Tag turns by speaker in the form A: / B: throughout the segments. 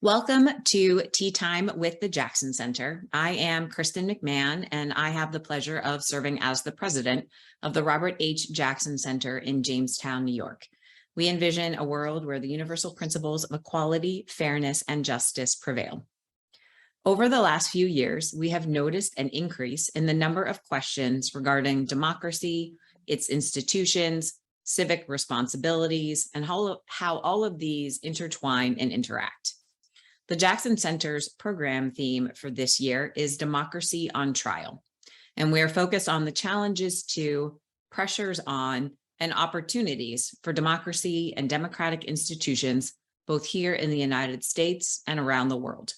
A: Welcome to Tea Time with the Jackson Center. I am Kristan McMahon, and I have the pleasure of serving as the president of the Robert H. Jackson Center in Jamestown, New York. We envision a world where the universal principles of equality, fairness, and justice prevail. Over the last few years, we have noticed an increase in the number of questions regarding democracy, its institutions, civic responsibilities, and how all of these intertwine and interact. The Jackson Center's program theme for this year is Democracy on Trial, and we are focused on the challenges to, pressures on, and opportunities for democracy and democratic institutions, both here in the United States and around the world.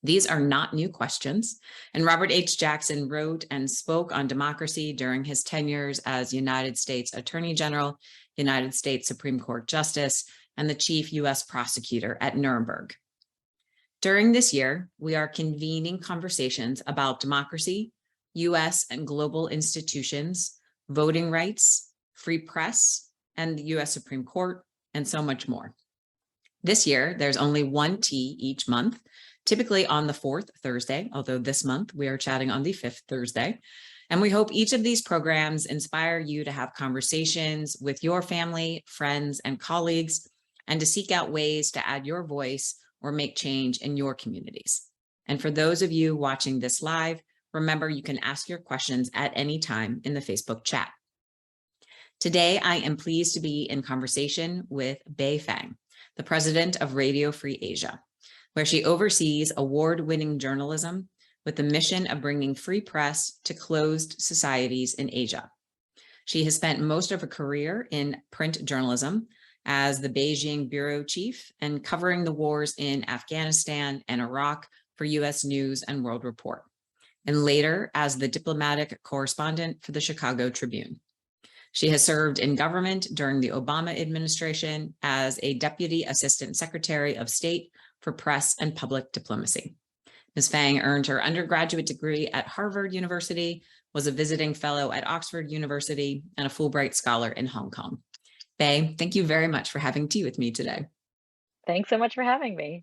A: These are not new questions, and Robert H. Jackson wrote and spoke on democracy during his tenures as United States Attorney General, United States Supreme Court Justice, and the Chief U.S. Prosecutor at Nuremberg. During this year, we are convening conversations about democracy, U.S. and global institutions, voting rights, free press, and the U.S. Supreme Court, and so much more. This year, there's only one tea each month, typically on the fourth Thursday, although this month we are chatting on the fifth Thursday. And we hope each of these programs inspire you to have conversations with your family, friends, and colleagues, and to seek out ways to add your voice or make change in your communities. And for those of you watching this live, remember you can ask your questions at any time in the Facebook chat. Today, I am pleased to be in conversation with Fang, the president of Radio Free Asia, where she oversees award-winning journalism with the mission of bringing free press to closed societies in Asia. She has spent most of her career in print journalism as the Beijing bureau chief and covering the wars in Afghanistan and Iraq for U.S. News and World Report, and later as the diplomatic correspondent for the Chicago Tribune. She has served in government during the Obama administration as a Deputy Assistant Secretary of State for Press and Public Diplomacy. Ms. Fang earned her undergraduate degree at Harvard University, was a visiting fellow at Oxford University, and a Fulbright Scholar in Hong Kong. Faye, thank you very much for having tea with me today.
B: Thanks so much for having me.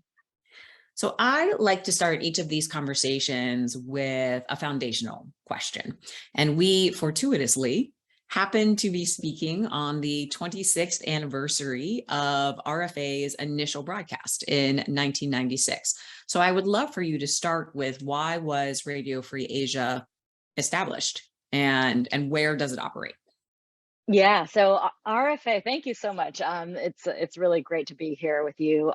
A: So I like to start each of these conversations with a foundational question. And we fortuitously happen to be speaking on the 26th anniversary of RFA's initial broadcast in 1996. So I would love for you to start with, why was Radio Free Asia established, and where does it operate?
B: Yeah, so RFA, thank you so much. It's really great to be here with you.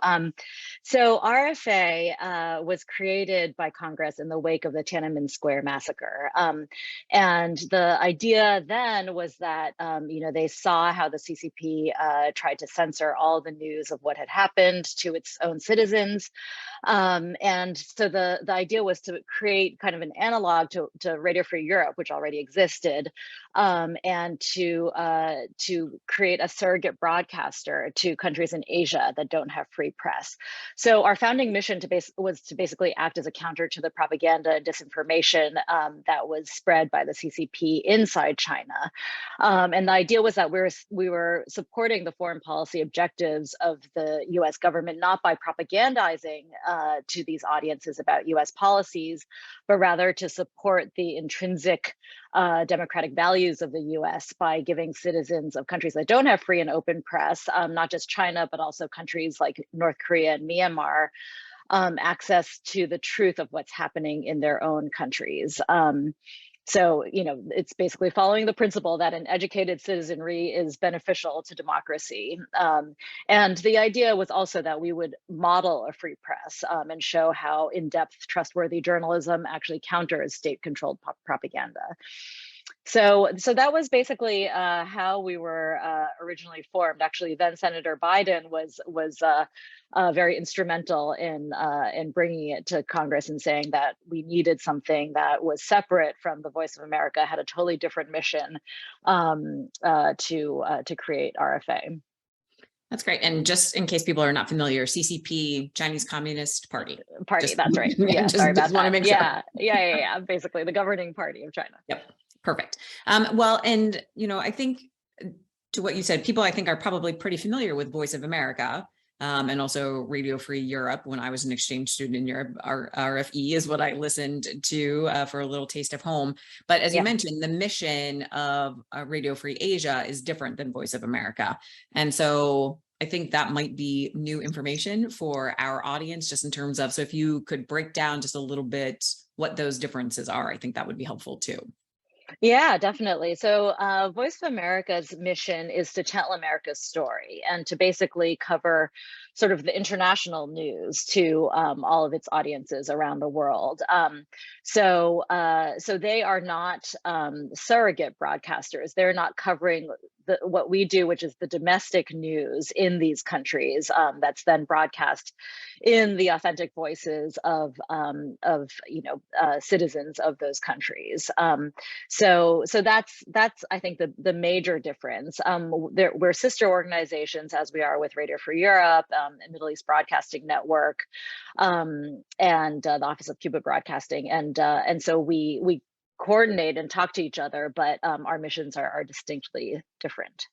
B: So RFA was created by Congress in the wake of the Tiananmen Square massacre. And the idea then was that, they saw how the CCP tried to censor all the news of what had happened to its own citizens. And so the idea was to create kind of an analog to Radio Free Europe, which already existed, and to create a surrogate broadcaster to countries in Asia that don't have free press. So our founding mission was to basically act as a counter to the propaganda and disinformation that was spread by the CCP inside China. And the idea was that we were supporting the foreign policy objectives of the US government, not by propagandizing to these audiences about US policies, but rather to support the intrinsic democratic values of the US by giving citizens of countries that don't have free and open press, not just China, but also countries like North Korea and Myanmar, access to the truth of what's happening in their own countries. So, it's basically following the principle that an educated citizenry is beneficial to democracy. And the idea was also that we would model a free press and show how in-depth, trustworthy journalism actually counters state-controlled propaganda. So that was basically how we were originally formed. Actually, then Senator Biden was very instrumental in bringing it to Congress and saying that we needed something that was separate from the Voice of America, had a totally different mission to create RFA.
A: That's great. And just in case people are not familiar, CCP, Chinese Communist Party.
B: That's right. Yeah, sorry about that.
A: Make sure.
B: Yeah. Basically, the governing party of China.
A: Yep. Perfect. Well, and, I think to what you said, people I think are probably pretty familiar with Voice of America. and also Radio Free Europe. When I was an exchange student in Europe, RFE is what I listened to for a little taste of home. But as you mentioned, the mission of Radio Free Asia is different than Voice of America. And so I think that might be new information for our audience, just in terms of, so if you could break down just a little bit what those differences are, I think that would be helpful too.
B: Yeah, definitely. So Voice of America's mission is to tell America's story and to basically cover sort of the international news to all of its audiences around the world. So they are not surrogate broadcasters. They're not covering what we do, which is the domestic news in these countries that's then broadcast in the authentic voices of citizens of those countries. So that's I think the major difference. We're sister organizations, as we are with Radio Free Europe, and Middle East Broadcasting Network, and the Office of Cuba Broadcasting, and so we coordinate and talk to each other, but our missions are distinctly different.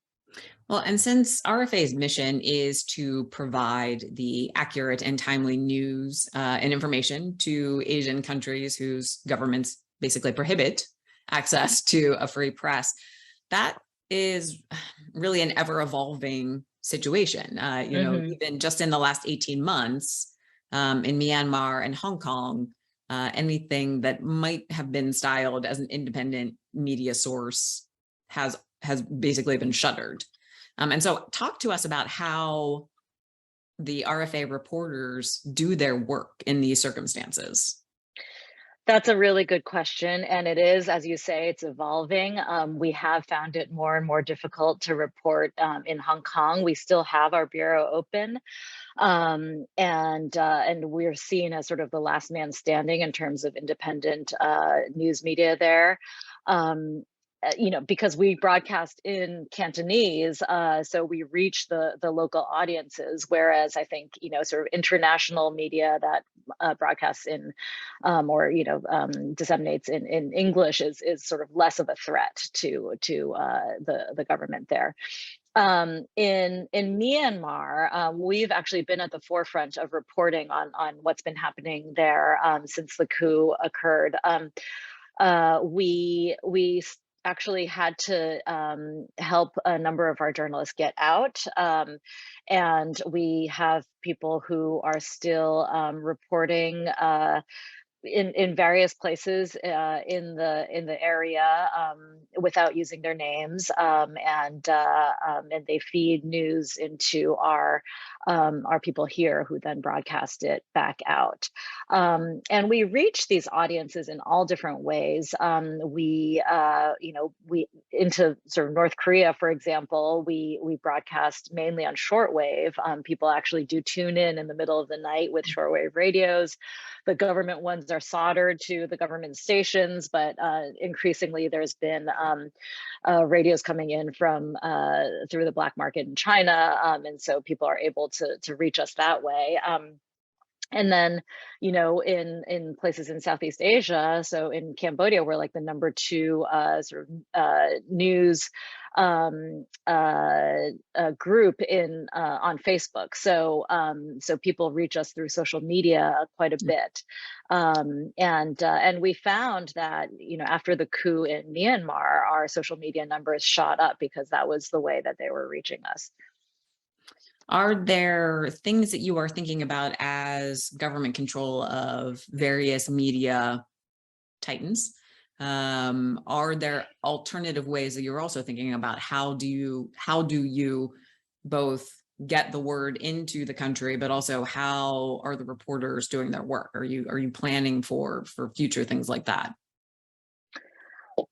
A: Well, and since RFA's mission is to provide the accurate and timely news and information to Asian countries whose governments basically prohibit access to a free press, that is really an ever-evolving situation. Even just in the last 18 months, in Myanmar and Hong Kong, anything that might have been styled as an independent media source has basically been shuttered. And so talk to us about how the RFA reporters do their work in these circumstances.
B: That's a really good question. And it is, as you say, it's evolving. We have found it more and more difficult to report in Hong Kong. We still have our bureau open. And we're seen as sort of the last man standing in terms of independent news media there. Because we broadcast in Cantonese, so we reach the local audiences, whereas I think, sort of international media that broadcasts in or disseminates in English is sort of less of a threat to the government there. In Myanmar, we've actually been at the forefront of reporting on what's been happening there since the coup occurred. We actually had to help a number of our journalists get out, and we have people who are still reporting in various places in the area without using their names, and they feed news into our people here, who then broadcast it back out. And we reach these audiences in all different ways. We into sort of North Korea, for example, we broadcast mainly on shortwave. People actually do tune in the middle of the night with shortwave radios. The government ones are soldered to the government stations, but increasingly there's been radios coming in from through the black market in China, and so people are able to reach us that way. And then, in places in Southeast Asia, so in Cambodia, we're like the number 2 sort of news group on Facebook. So people reach us through social media quite a bit, and we found that after the coup in Myanmar, our social media numbers shot up because that was the way that they were reaching us.
A: Are there things that you are thinking about as government control of various media titans? Are there alternative ways that you're also thinking about? How do you both get the word into the country, but also how are the reporters doing their work? Are you planning for future things like that?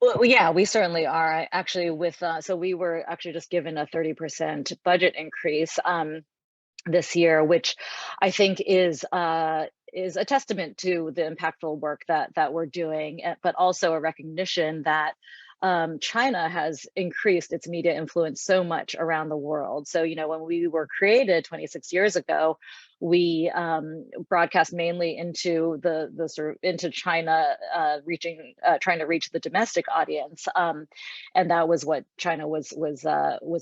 B: Well, yeah, we certainly are. Actually, so we were actually just given a 30% budget increase this year, which I think is a testament to the impactful work that we're doing, but also a recognition that China has increased its media influence so much around the world. So, when we were created 26 years ago, we broadcast mainly into the sort of into China, trying to reach the domestic audience, and that was what China was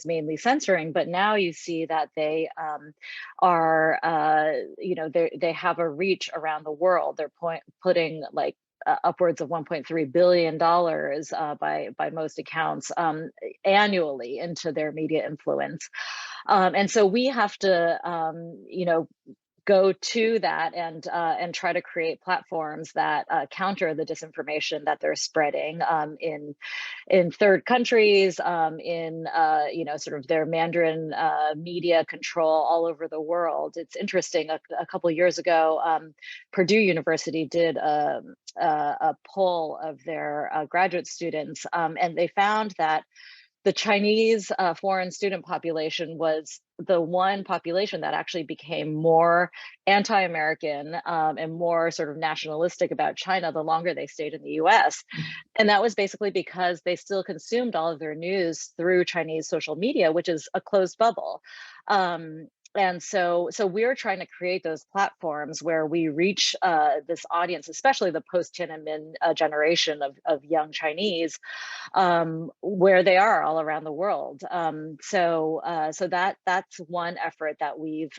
B: mainly censoring. But now you see that they are, they have a reach around the world. They're putting like upwards of $1.3 billion by most accounts annually into their media influence. And so we have to, go to that and try to create platforms that counter the disinformation that they're spreading in third countries, in sort of their Mandarin media control all over the world. It's interesting. A couple of years ago, Purdue University did a poll of their graduate students, and they found that the Chinese foreign student population was the one population that actually became more anti-American and more sort of nationalistic about China the longer they stayed in the US. And that was basically because they still consumed all of their news through Chinese social media, which is a closed bubble. And so we're trying to create those platforms where we reach this audience, especially the post-Tiananmen generation of young Chinese, where they are all around the world. So that's one effort that we've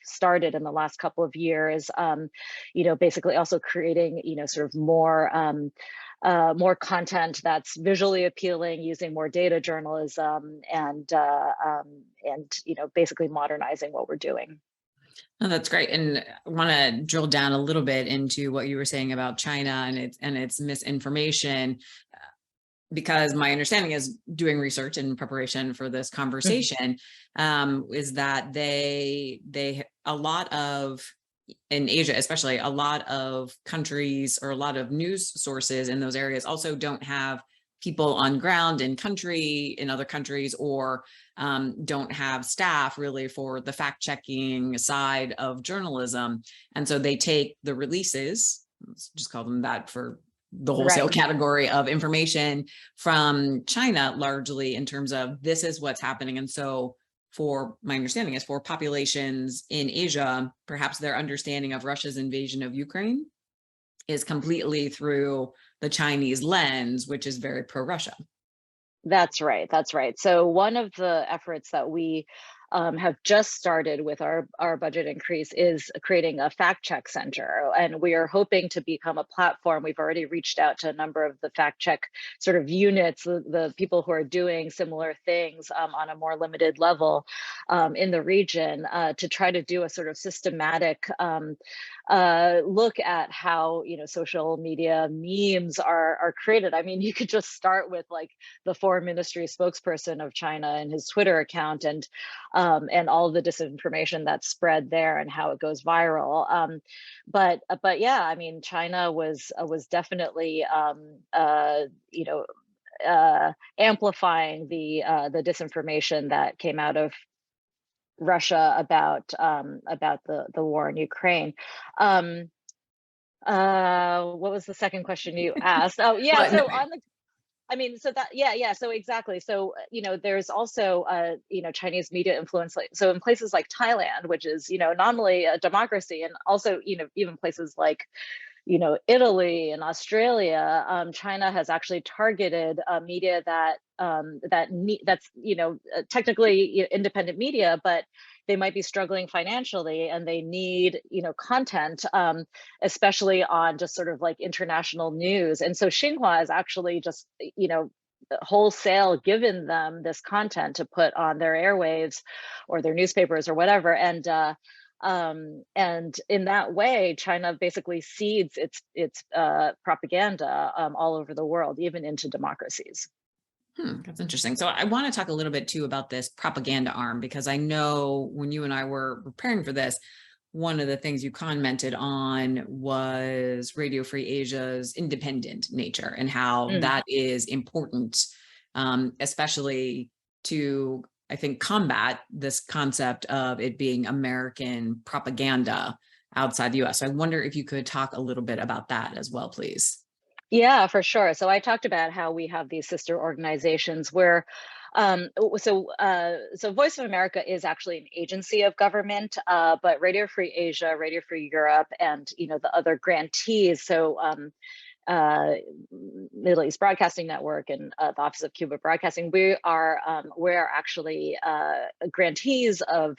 B: started in the last couple of years. Basically also creating sort of more content that's visually appealing, using more data journalism, and basically modernizing what we're doing.
A: Oh, that's great. And I want to drill down a little bit into what you were saying about China and its misinformation, because my understanding is, doing research in preparation for this conversation, is that they a lot of, in Asia especially, a lot of countries or a lot of news sources in those areas also don't have people on ground in other countries, or don't have staff really for the fact checking side of journalism. And so they take the releases, let's just call them that for the wholesale category of information from China, largely in terms of this is what's happening. And so, for my understanding is, for populations in Asia, perhaps their understanding of Russia's invasion of Ukraine is completely through the Chinese lens, which is very pro-Russia.
B: That's right. That's right. So one of the efforts that we have just started with our budget increase is creating a fact check center. And we are hoping to become a platform. We've already reached out to a number of the fact check sort of units, the people who are doing similar things on a more limited level in the region, to try to do a sort of systematic look at how social media memes are created. I mean, you could just start with like the foreign ministry spokesperson of China and his Twitter account, and all of the disinformation that's spread there and how it goes viral. But yeah, I mean, China was definitely amplifying the disinformation that came out of Russia about the war in Ukraine. What was the second question you asked? Oh yeah, so on the so exactly. So there's also Chinese media influence, so in places like Thailand, which is nominally a democracy, and also even places like Italy and Australia, China has actually targeted media that's technically independent media, but they might be struggling financially and they need content, especially on just sort of like international news. And so Xinhua has actually just wholesale given them this content to put on their airwaves or their newspapers or whatever. And in that way, China basically seeds its propaganda all over the world, even into democracies.
A: That's interesting. So I want to talk a little bit too about this propaganda arm, because I know when you and I were preparing for this, one of the things you commented on was Radio Free Asia's independent nature and how that is important, especially to, I think, combat this concept of it being American propaganda outside the US. So I wonder if you could talk a little bit about that as well, please.
B: Yeah, for sure. So I talked about how we have these sister organizations where, so Voice of America is actually an agency of government, but Radio Free Asia, Radio Free Europe, and the other grantees. So Middle East Broadcasting Network and the Office of Cuba Broadcasting, we're actually grantees of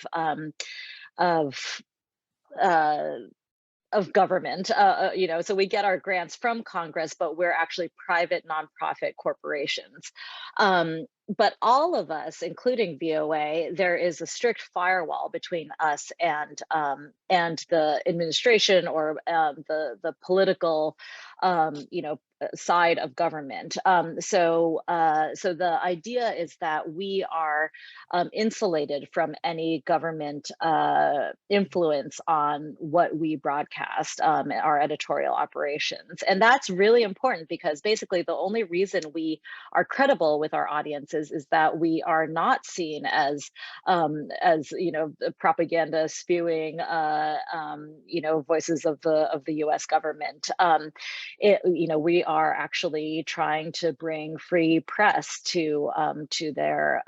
B: uh, government, so we get our grants from Congress, but we're actually private nonprofit corporations. But all of us, including VOA, there is a strict firewall between us and the administration or the political, side of government. So the idea is that we are insulated from any government influence on what we broadcast, our editorial operations. And that's really important because basically the only reason we are credible with our audiences is that we are not seen as propaganda spewing voices of the US government. We are actually trying to bring free press to their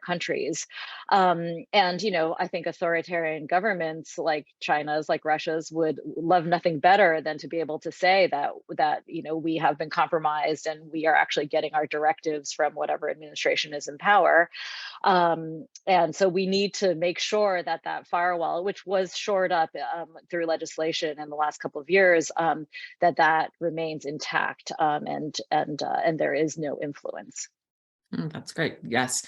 B: countries. And I think authoritarian governments like China's, like Russia's, would love nothing better than to be able to say that we have been compromised and we are actually getting our directives from whatever administration is in power. And so we need to make sure that that firewall, which was shored up through legislation in the last couple of years, that remains intact, and there is no influence.
A: That's great. Yes.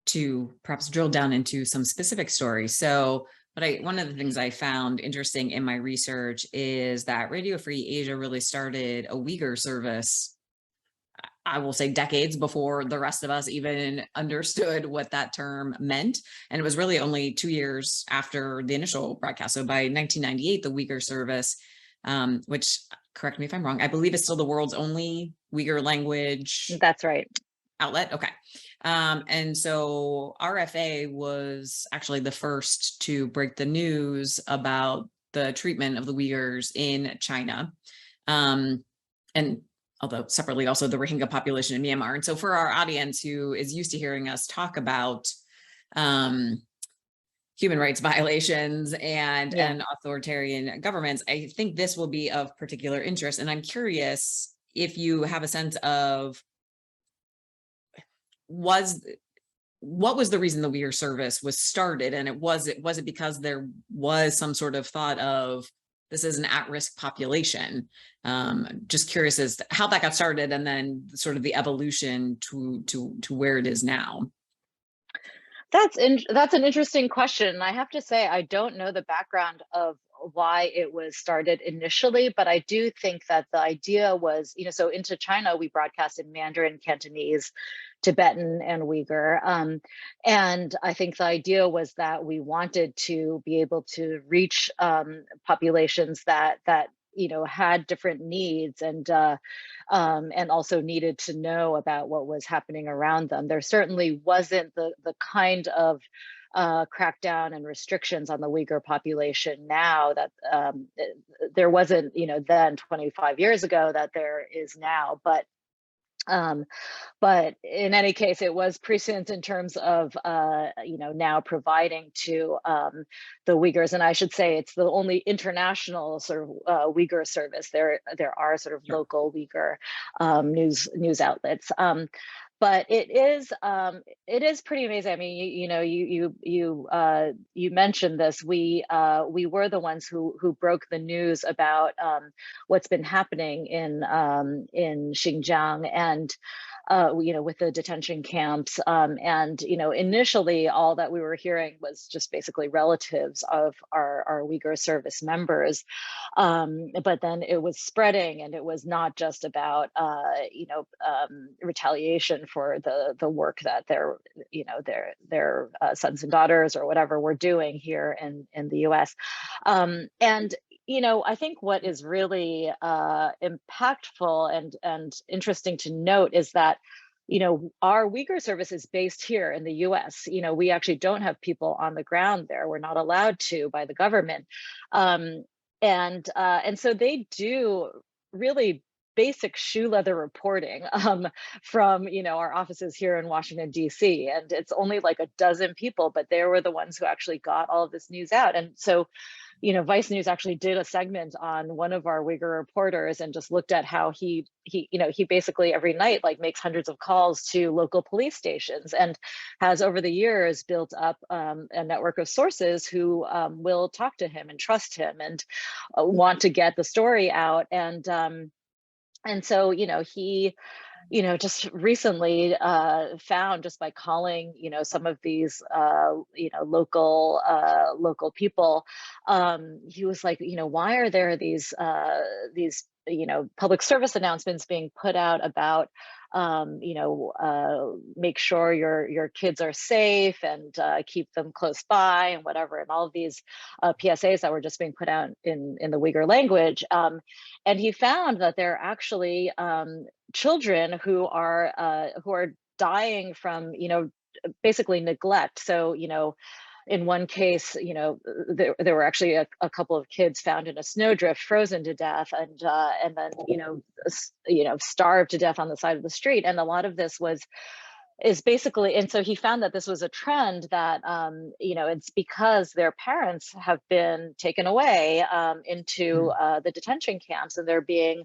A: To perhaps drill down into some specific stories. So, one of the things I found interesting in my research is that Radio Free Asia really started a Uyghur service, I will say decades before the rest of us even understood what that term meant. And it was really only 2 years after the initial broadcast. So by 1998, the Uyghur service, which, correct me if I'm wrong, I believe is still the world's only Uyghur language.
B: That's right.
A: Outlet. Okay. And so RFA was actually the first to break the news about the treatment of the Uyghurs in China. And although separately also the Rohingya population in Myanmar. And so for our audience who is used to hearing us talk about human rights violations and authoritarian governments, I think this will be of particular interest. And I'm curious if you have a sense of what was the reason the Uyghur service was started? And was it because there was some sort of thought of this is an at-risk population? Just curious as to how that got started and then sort of the evolution to where it is now.
B: That's an interesting question. I have to say, I don't know the background of why it was started initially, but I do think that the idea was, so into China, we broadcast in Mandarin, Cantonese, Tibetan, and Uyghur. And I think the idea was that we wanted to be able to reach populations that had different needs and also needed to know about what was happening around them. There certainly wasn't the kind of crackdown and restrictions on the Uyghur population now that there wasn't, then 25 years ago that there is now. But in any case, it was prescient in terms of, now providing to the Uyghurs. And I should say it's the only international sort of Uyghur service. There are sort of local Uyghur news outlets. But it is pretty amazing. I mean, you mentioned this. We were the ones who broke the news about what's been happening in Xinjiang and with the detention camps. And initially, all that we were hearing was just basically relatives of our Uyghur service members. But then it was spreading, and it was not just about retaliation for the work that their sons and daughters or whatever were doing here in the US. And I think what is really impactful and interesting to note is that our Uyghur service is based here in the US. We actually don't have people on the ground there. We're not allowed to by the government. And so they do really basic shoe leather reporting from our offices here in Washington D.C. And it's only like a dozen people, but they were the ones who actually got all of this news out. And so Vice News actually did a segment on one of our Uyghur reporters and just looked at how he basically every night like makes hundreds of calls to local police stations and has over the years built up a network of sources who will talk to him and trust him and want to get the story out. And so he just recently found, just by calling, some of these, local people, he was like, why are there these public service announcements being put out about, make sure your kids are safe and keep them close by and whatever, and all of these PSAs that were just being put out in the Uyghur language. And he found that there are actually children who are dying from basically neglect. So in one case, there were actually a couple of kids found in a snowdrift, frozen to death, and then starved to death on the side of the street. And a lot of this is basically, and so he found that this was a trend that it's because their parents have been taken away into the detention camps, and they're being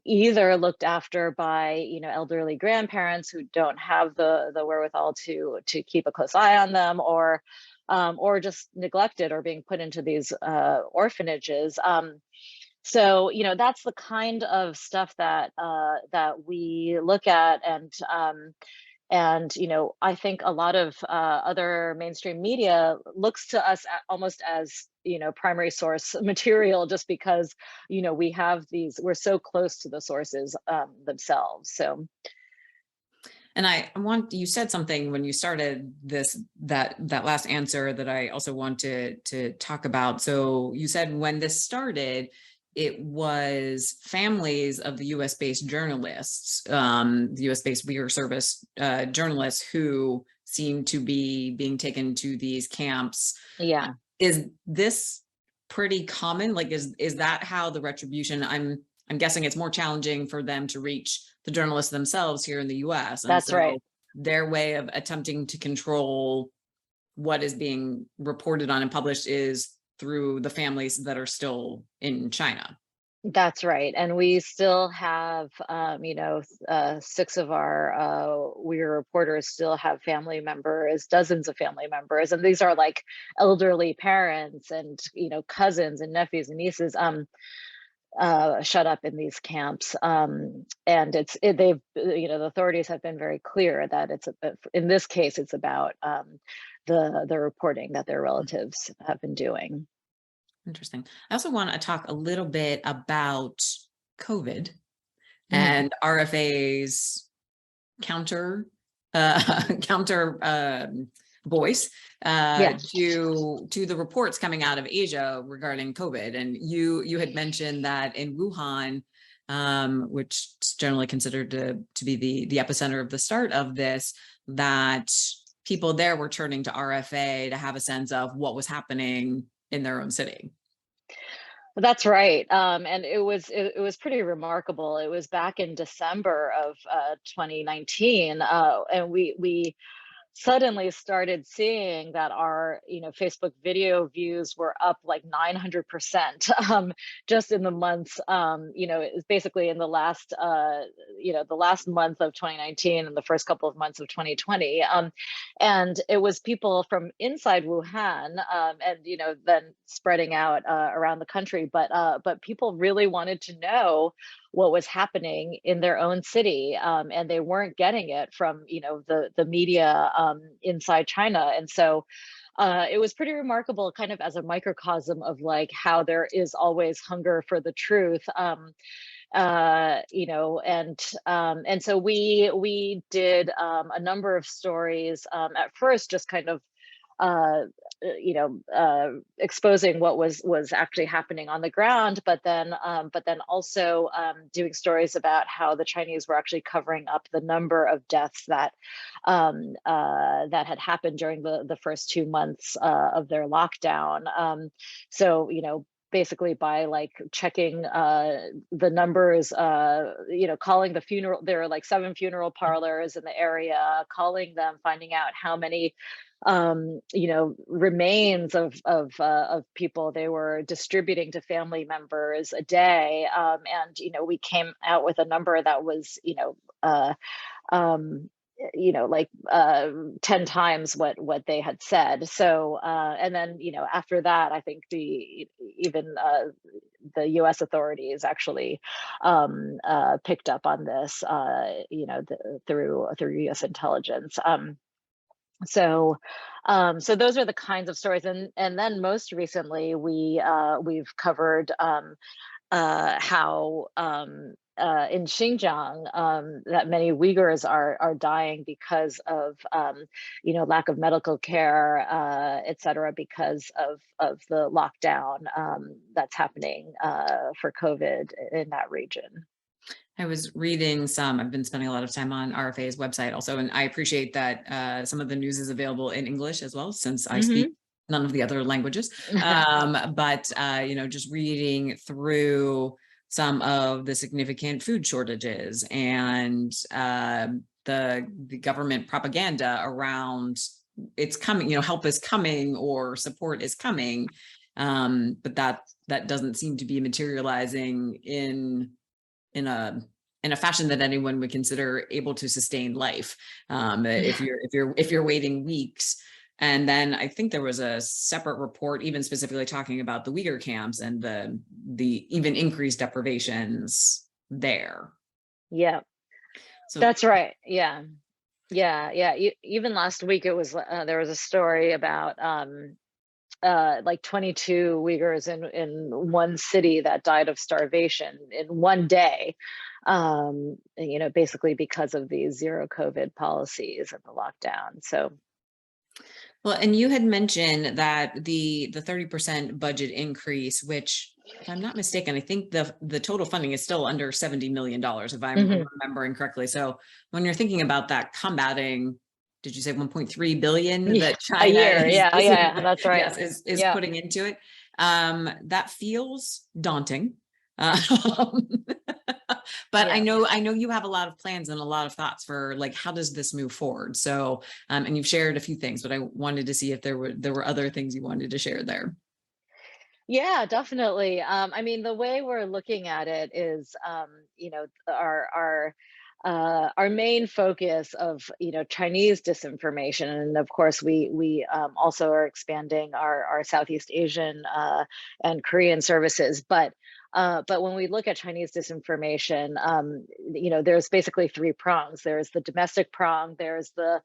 B: either looked after by elderly grandparents who don't have the wherewithal to keep a close eye on them, or just neglected or being put into these orphanages. So that's the kind of stuff that we look at, and I think a lot of other mainstream media looks to us almost as primary source material, just because we're so close to the sources themselves. So.
A: And you said something when you started that last answer that I also want to talk about. So you said when this started, it was families of the US based journalists, the US based Uyghur service journalists who seem to be being taken to these camps.
B: Yeah.
A: Is this pretty common? Like, is that how the retribution? I'm guessing it's more challenging for them to reach the journalists themselves here in the US. And
B: that's
A: so
B: right.
A: Their way of attempting to control what is being reported on and published is through the families that are still in China.
B: That's right. And we still have, 6 of our Uyghur reporters still have family members, dozens of family members. And these are like elderly parents and, cousins and nephews and nieces shut up in these camps. And the authorities have been very clear that in this case, it's about the reporting that their relatives have been doing.
A: Interesting. I also want to talk a little bit about COVID and RFA's counter voice to the reports coming out of Asia regarding COVID. And you had mentioned that in Wuhan, which is generally considered to be the epicenter of the start of this, that people there were turning to RFA to have a sense of what was happening in their own city.
B: That's right. And it was pretty remarkable. It was back in December of 2019, and we suddenly started seeing that our Facebook video views were up like 900% just in the months, it was basically in the last the last month of 2019 and the first couple of months of 2020, and it was people from inside Wuhan, and then spreading out around the country, but people really wanted to know what was happening in their own city, and they weren't getting it from the media inside China. And so it was pretty remarkable, kind of as a microcosm of like how there is always hunger for the truth. And so we did a number of stories, at first just kind of exposing what was actually happening on the ground, but then also doing stories about how the Chinese were actually covering up the number of deaths that had happened during the first 2 months of their lockdown. So basically by like checking the numbers, calling the funeral. There are like 7 funeral parlors in the area, calling them, finding out how many remains of people they were distributing to family members a day. And we came out with a number that was um, like 10 times what they had said. So and then after that, I think even the US authorities actually picked up on this through US intelligence. So those are the kinds of stories, and then most recently we've covered how in Xinjiang that many Uyghurs are dying because of lack of medical care, et cetera, because of the lockdown that's happening for COVID in that region.
A: I was reading I've been spending a lot of time on RFA's website also, and I appreciate that some of the news is available in English as well, since I speak none of the other languages. But just reading through some of the significant food shortages and the government propaganda around it's coming, help is coming or support is coming. But that doesn't seem to be materializing in a fashion that anyone would consider able to sustain life. If you're waiting weeks. And then I think there was a separate report even specifically talking about the Uyghur camps and the even increased deprivations there.
B: Yeah, so that's right. Yeah. Even last week it was there was a story about like 22 Uyghurs in one city that died of starvation in one day, basically because of these zero COVID policies and the lockdown. So,
A: well, and you had mentioned that the 30% budget increase, which, if I'm not mistaken, I think the total funding is still under $70 million, if I'm remembering correctly. So when you're thinking about that combating, did you say 1.3 billion that China
B: a year? That's right.
A: Yes, is putting into it. That feels daunting. But I know you have a lot of plans and a lot of thoughts for like, how does this move forward? So, and you've shared a few things, but I wanted to see if there were other things you wanted to share there.
B: Yeah, definitely. I mean, the way we're looking at it is, our main focus of Chinese disinformation, and of course we also are expanding our Southeast Asian and Korean services. But when we look at Chinese disinformation, there's basically 3 prongs. There's the domestic prong. There's the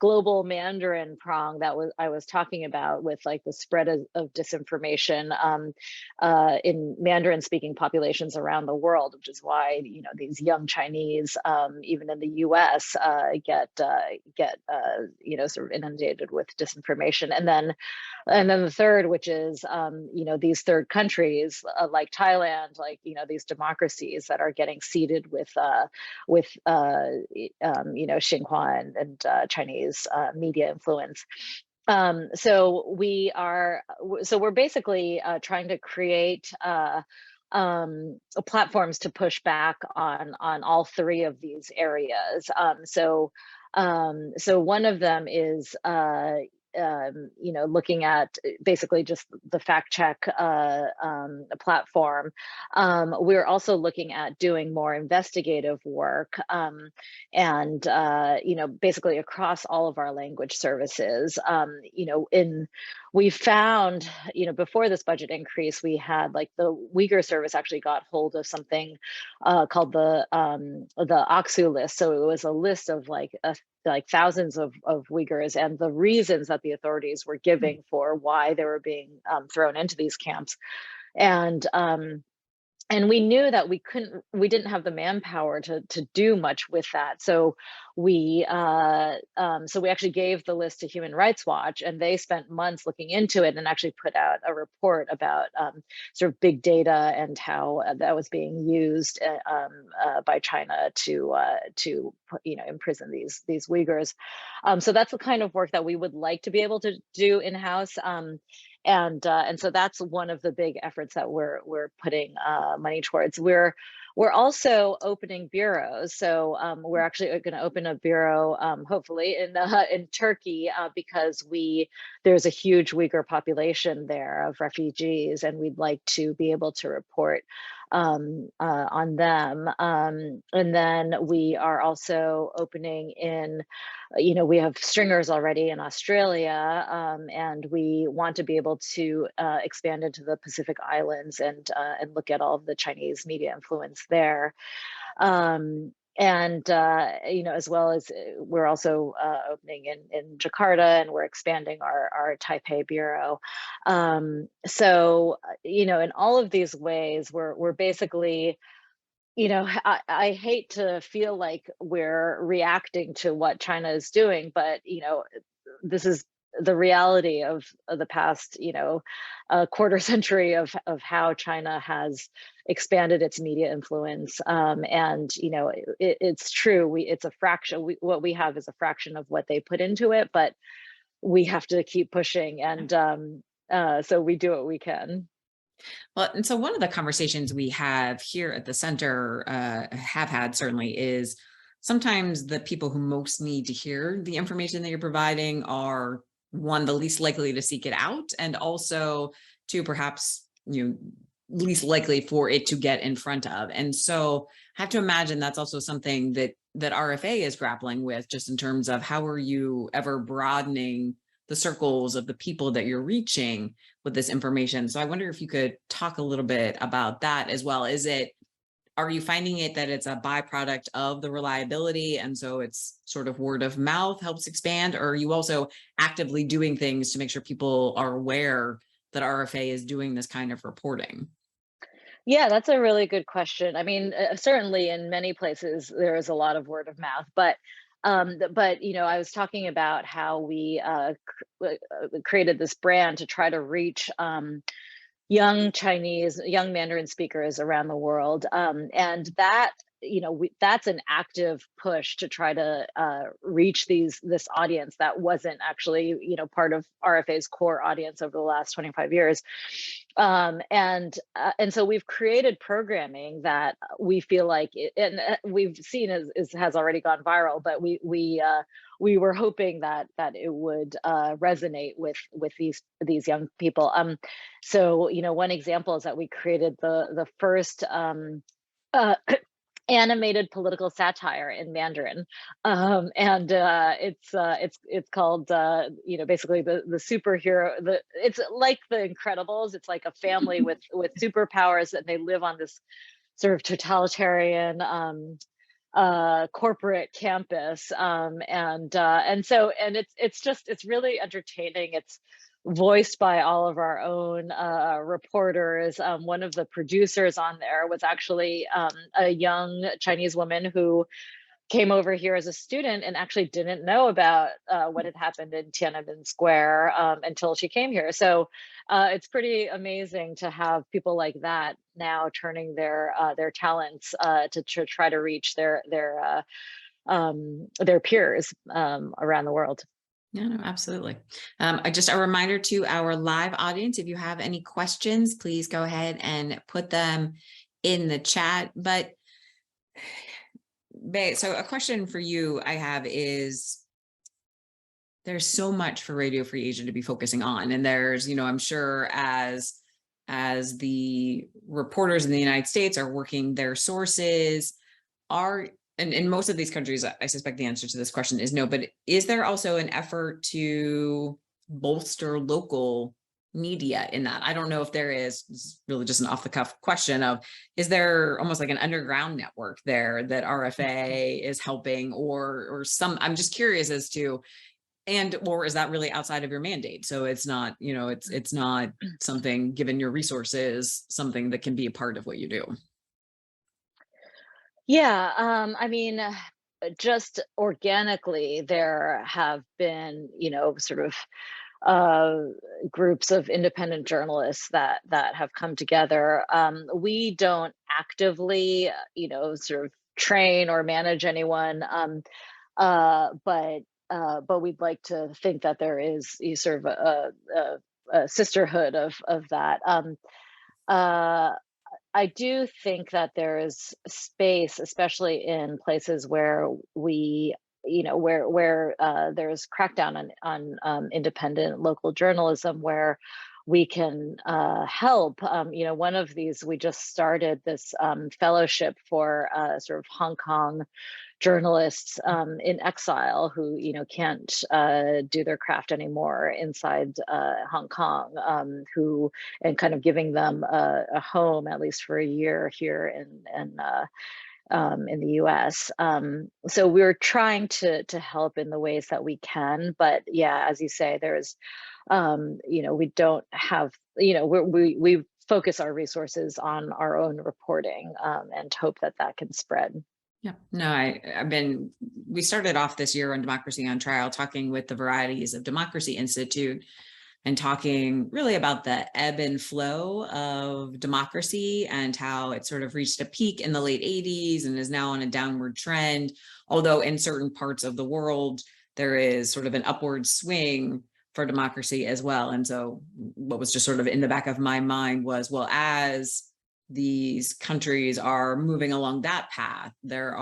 B: global Mandarin prong that I was talking about, with like the spread of disinformation in Mandarin speaking populations around the world, which is why these young Chinese, even in the U.S., get sort of inundated with disinformation. And then the third, which is these third countries like Thailand, like these democracies that are getting seeded with Xinhua and Chinese media influence. So we're basically trying to create platforms to push back on all 3 of these areas. So one of them is looking at basically just the fact check platform. We're also looking at doing more investigative work, and basically across all of our language services. We found, before this budget increase, we had like the Uyghur service actually got hold of something called the Aksu list. So it was a list of like thousands of Uyghurs and the reasons that the authorities were giving for why they were being thrown into these camps. And we knew that we didn't have the manpower to do much with that. So so we actually gave the list to Human Rights Watch, and they spent months looking into it and actually put out a report about sort of big data and how that was being used by China to imprison these Uyghurs. So that's the kind of work that we would like to be able to do in-house. And so that's one of the big efforts that we're putting money towards. We're also opening bureaus. So we're actually going to open a bureau, hopefully in Turkey, because there's a huge Uyghur population there of refugees, and we'd like to be able to report on them. And then we are also opening we have stringers already in Australia, and we want to be able to expand into the Pacific Islands and look at all of the Chinese media influence there. As well as we're also opening in Jakarta, and we're expanding our Taipei bureau. So in all of these ways, we're basically, I hate to feel like we're reacting to what China is doing, but this is the reality of the past, a quarter century of how China has expanded its media influence. It's true. It's a fraction. What we have is a fraction of what they put into it, but we have to keep pushing. And so we do what we can.
A: Well, and so one of the conversations we have here at the center, have had certainly, is sometimes the people who most need to hear the information that you're providing are, one, the least likely to seek it out, and also two, perhaps, least likely for it to get in front of. And so I have to imagine that's also something that RFA is grappling with, just in terms of how are you ever broadening the circles of the people that you're reaching with this information. So I wonder if you could talk a little bit about that as well. Are you finding it that it's a byproduct of the reliability, and so it's sort of word of mouth helps expand, or are you also actively doing things to make sure people are aware that RFA is doing this kind of reporting?
B: Yeah, that's a really good question. I mean, certainly in many places there is a lot of word of mouth, but I was talking about how we created this brand to try to reach young Mandarin speakers around the world, and that that's an active push to try to reach this audience that wasn't actually part of RFA's core audience over the last 25 years. And so we've created programming that we feel like we've seen has already gone viral, but we were hoping that it would resonate with these young people. So one example is that we created the first animated political satire in Mandarin, and it's called basically the superhero. It's like The Incredibles. It's like a family with superpowers, and they live on this sort of totalitarian corporate campus, and it's really entertaining. It's voiced by all of our own reporters. One of the producers on there was actually a young Chinese woman who came over here as a student and actually didn't know about what had happened in Tiananmen Square until she came here. So it's pretty amazing to have people like that now turning their talents to try to reach their peers around the world.
A: Yeah, no, absolutely. Just a reminder to our live audience, if you have any questions, please go ahead and put them in the chat. But so a question for you I have is, there's so much for Radio Free Asia to be focusing on. And there's, I'm sure as the reporters in the United States are working their sources, and in most of these countries, I suspect the answer to this question is no, but is there also an effort to bolster local media in that? I don't know if there is. This is really just an off the cuff question of, is there almost like an underground network there that RFA is helping, or some, I'm just curious as to, or is that really outside of your mandate? So it's not, it's not something, given your resources, something that can be a part of what you do.
B: Yeah, I mean, just organically, there have been, sort of uh, groups of independent journalists that have come together. We don't actively, sort of train or manage anyone, but we'd like to think that there is sort of a sisterhood of that. Uh, I do think that there is space, especially in places where we, where there's crackdown on independent local journalism, where we can help. One of these, we just started this fellowship for sort of Hong Kong journalists in exile who can't do their craft anymore inside Hong Kong, who and kind of giving them a home at least for a year here in the U.S. So we're trying to help in the ways that we can, but yeah, as you say, there's we don't have we focus our resources on our own reporting and hope that can spread.
A: Yeah, no, we started off this year on Democracy on Trial talking with the Varieties of Democracy Institute and talking really about the ebb and flow of democracy and how it sort of reached a peak in the late 80s and is now on a downward trend. Although in certain parts of the world, there is sort of an upward swing for democracy as well. And so what was just sort of in the back of my mind was, well, as these countries are moving along that path, there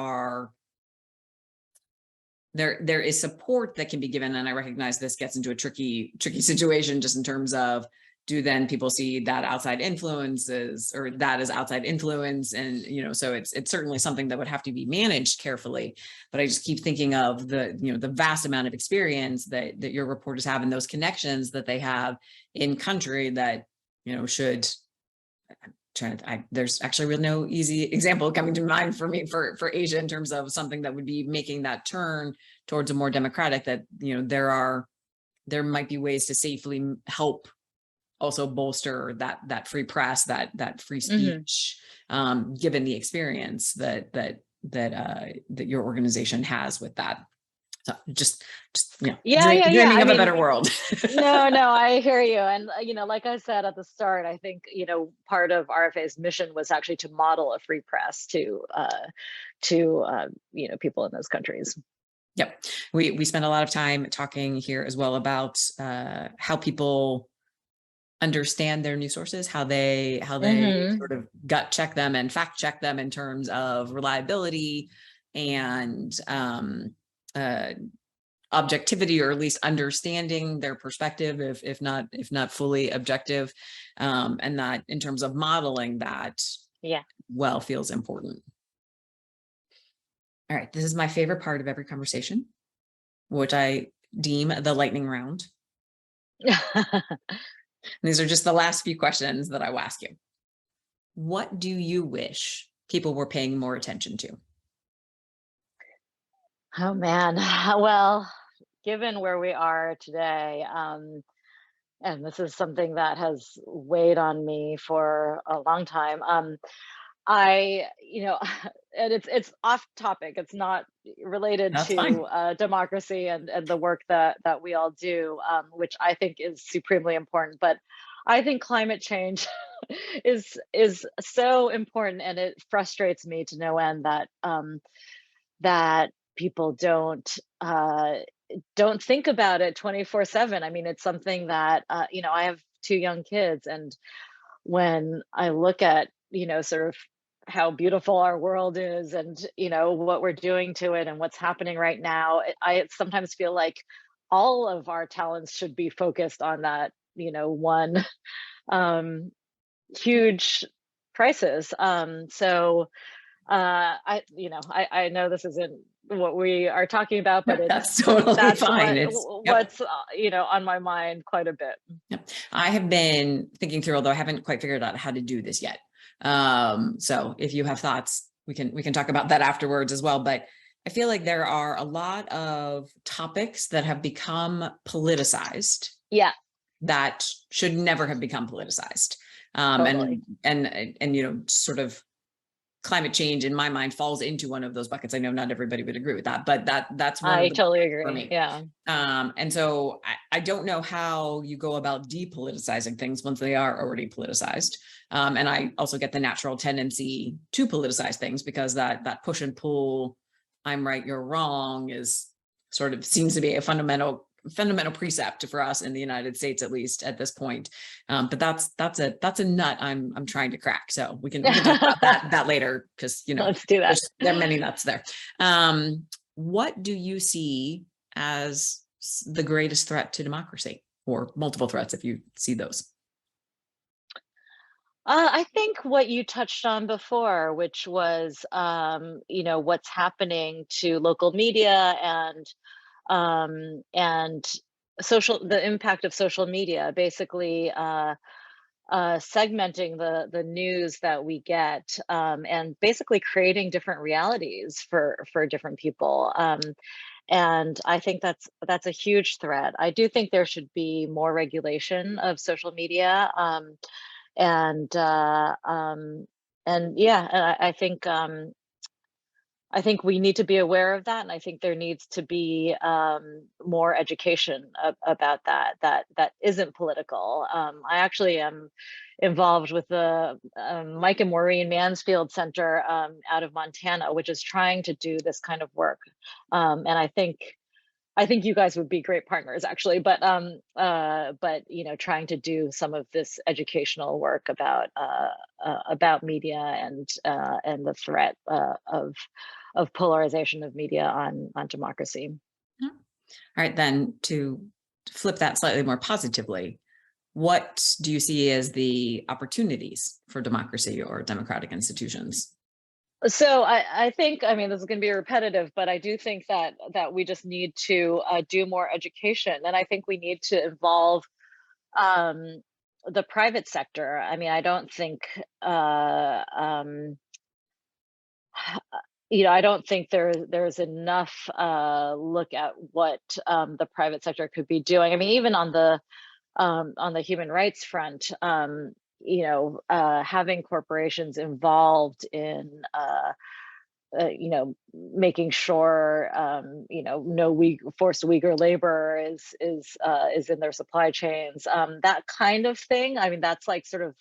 A: is support that can be given. And I recognize this gets into a tricky situation just in terms of, do then people see that outside influences or that as outside influence? And, so it's certainly something that would have to be managed carefully. But I just keep thinking of the vast amount of experience that your reporters have and those connections that they have in country that, should, there's actually really no easy example coming to mind for me for Asia in terms of something that would be making that turn towards a more democratic, that, there might be ways to safely help also bolster that free press, that free speech, given the experience that your organization has with that. So just dreaming of a better world.
B: No, I hear you. And, like I said at the start, I think, part of RFA's mission was actually to model a free press to people in those countries.
A: Yep. We spend a lot of time talking here as well about how people understand their news sources, how they sort of gut check them and fact check them in terms of reliability and objectivity, or at least understanding their perspective, if not fully objective, and that in terms of modeling that, feels important. All right, this is my favorite part of every conversation, which I deem the lightning round. These are just the last few questions that I will ask you. What do you wish people were paying more attention to?
B: Oh man, well, given where we are today, and this is something that has weighed on me for a long time. And it's off topic. It's not related to democracy and the work that we all do, which I think is supremely important. But I think climate change is so important, and it frustrates me to no end that that people don't think about it 24/7. I mean, it's something that I have 2 young kids, and when I look at sort of how beautiful our world is and what we're doing to it and what's happening right now, I sometimes feel like all of our talents should be focused on that one huge crisis. So I know this isn't what we are talking about, but
A: that's totally fine.
B: What's on my mind quite a bit.
A: Yep. I have been thinking through, although I haven't quite figured out how to do this yet. So if you have thoughts, we can talk about that afterwards as well. But I feel like there are a lot of topics that have become politicized.
B: Yeah.
A: That should never have become politicized.
B: Totally.
A: And sort of climate change in my mind falls into one of those buckets. I know not everybody would agree with that, but that's one
B: I
A: of the
B: totally
A: for
B: agree.
A: me.
B: Yeah.
A: And so I don't know how you go about depoliticizing things once they are already politicized. And I also get the natural tendency to politicize things because that push and pull, I'm right, you're wrong, is sort of seems to be a fundamental precept for us in the United States, at least at this point. But that's a nut I'm trying to crack. So we can talk about that later, because
B: Let's do that.
A: there are many nuts there. What do you see as the greatest threat to democracy, or multiple threats if you see those?
B: I think what you touched on before, which was, what's happening to local media and the impact of social media, basically segmenting the news that we get, and basically creating different realities for different people. And I think that's a huge threat. I do think there should be more regulation of social media. And yeah, and I think we need to be aware of that, and I think there needs to be more education about that isn't political. I actually am involved with the Mike and Maureen Mansfield Center out of Montana, which is trying to do this kind of work, and I think you guys would be great partners, actually. But trying to do some of this educational work about media and the threat of polarization of media on democracy.
A: All right, then to flip that slightly more positively, what do you see as the opportunities for democracy or democratic institutions?
B: So I think, I mean, this is going to be repetitive, but I do think that we just need to do more education, and I think we need to involve the private sector. I mean, I don't think I don't think there's enough look at what the private sector could be doing. I mean, even on the human rights front, having corporations involved in making sure no forced Uyghur labor is in their supply chains, that kind of thing. I mean, that's like sort of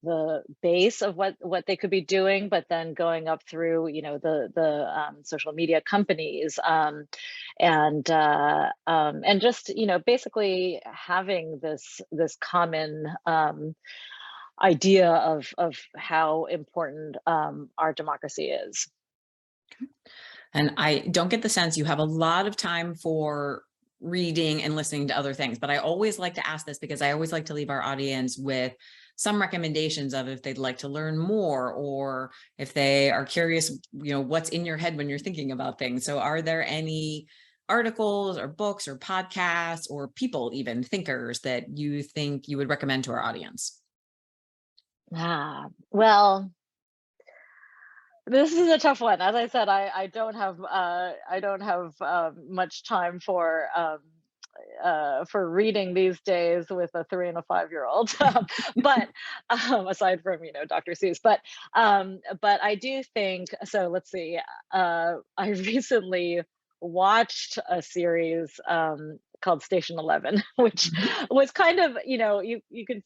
B: the base of what they could be doing, but then going up through the social media companies, and just basically having this common idea of how important our democracy is.
A: And I don't get the sense you have a lot of time for reading and listening to other things, but I always like to ask this because I always like to leave our audience with some recommendations of if they'd like to learn more, or if they are curious, what's in your head when you're thinking about things. So are there any articles or books or podcasts or people, even thinkers, that you think you would recommend to our audience?
B: Well, this is a tough one. As I said, I don't have much time for reading these days with a 3 and a 5-year-old. But aside from Dr. Seuss, but I do think so. Let's see. I recently watched a series called Station 11, which was kind of, you could,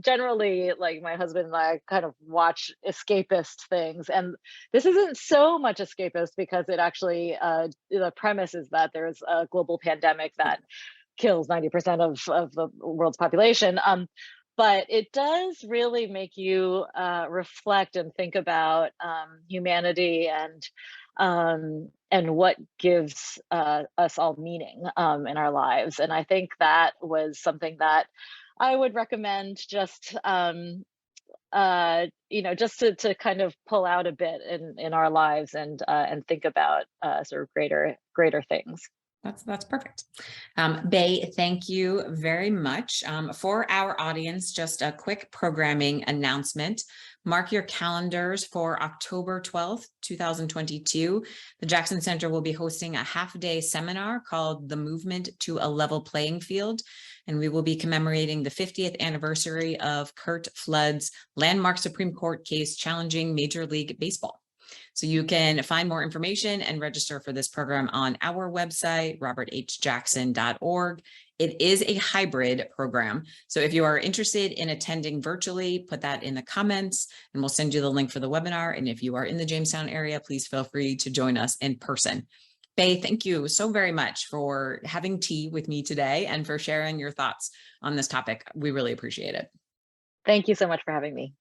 B: generally, like, my husband and I kind of watch escapist things. And this isn't so much escapist because it actually, the premise is that there's a global pandemic that kills 90% of the world's population. But it does really make you reflect and think about humanity and what gives us all meaning in our lives. And I think that was something that I would recommend, just just to kind of pull out a bit in our lives and think about sort of greater things.
A: That's perfect. Bay, thank you very much. For our audience, just a quick programming announcement. Mark your calendars for October 12th, 2022. The Jackson Center will be hosting a half-day seminar called The Movement to a Level Playing Field, and we will be commemorating the 50th anniversary of Curt Flood's landmark Supreme Court case challenging Major League Baseball. So you can find more information and register for this program on our website, roberthjackson.org. It is a hybrid program. So if you are interested in attending virtually, put that in the comments and we'll send you the link for the webinar. And if you are in the Jamestown area, please feel free to join us in person. Bay, thank you so very much for having tea with me today and for sharing your thoughts on this topic. We really appreciate it.
B: Thank you so much for having me.